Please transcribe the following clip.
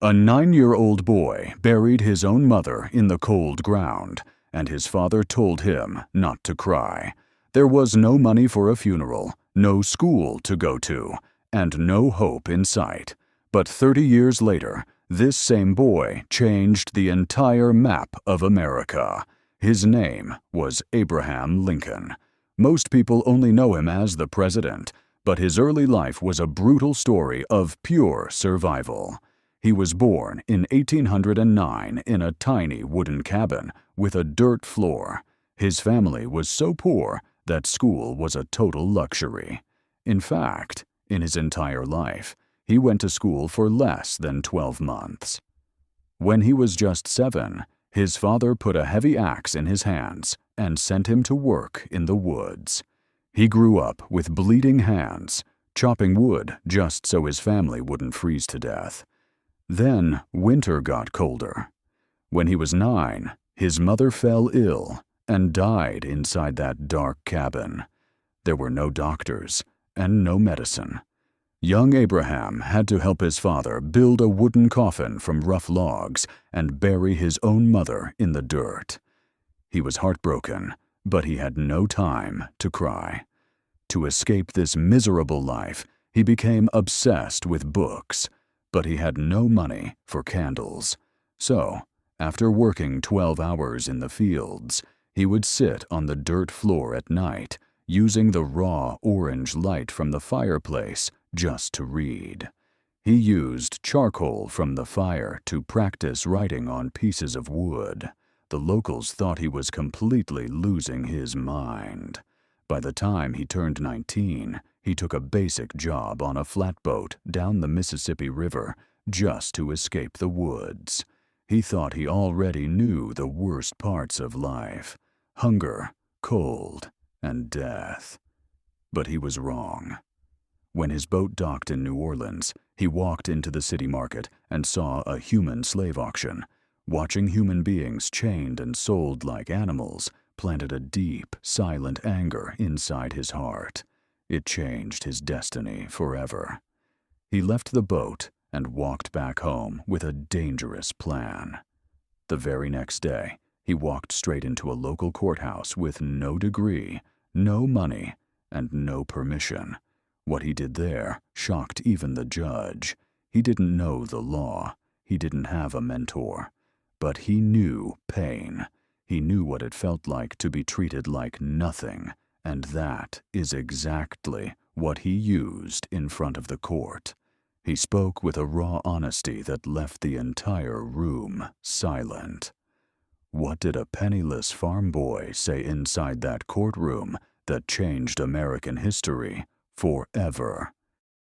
A 9-year-old boy buried his own mother in the cold ground, and his father told him not to cry. There was no money for a funeral, no school to go to, and no hope in sight. But 30 years later, this same boy changed the entire map of America. His name was Abraham Lincoln. Most people only know him as the president, but his early life was a brutal story of pure survival. He was born in 1809 in a tiny wooden cabin with a dirt floor. His family was so poor that school was a total luxury. In fact, in his entire life, he went to school for less than 12 months. When he was just 7, his father put a heavy axe in his hands and sent him to work in the woods. He grew up with bleeding hands, chopping wood just so his family wouldn't freeze to death. Then winter got colder. When he was 9, his mother fell ill and died inside that dark cabin. There were no doctors and no medicine. Young Abraham had to help his father build a wooden coffin from rough logs and bury his own mother in the dirt. He was heartbroken, but he had no time to cry. To escape this miserable life, he became obsessed with books. But he had no money for candles. So, after working 12 hours in the fields, he would sit on the dirt floor at night, using the raw orange light from the fireplace just to read. He used charcoal from the fire to practice writing on pieces of wood. The locals thought he was completely losing his mind. By the time he turned 19, he took a basic job on a flatboat down the Mississippi River just to escape the woods. He thought he already knew the worst parts of life: hunger, cold, and death. But he was wrong. When his boat docked in New Orleans, he walked into the city market and saw a human slave auction. Watching human beings chained and sold like animals planted a deep, silent anger inside his heart. It changed his destiny forever. He left the boat and walked back home with a dangerous plan. The very next day, he walked straight into a local courthouse with no degree, no money, and no permission. What he did there shocked even the judge. He didn't know the law. He didn't have a mentor. But he knew pain. He knew what it felt like to be treated like nothing. And that is exactly what he used in front of the court. He spoke with a raw honesty that left the entire room silent. What did a penniless farm boy say inside that courtroom that changed American history forever?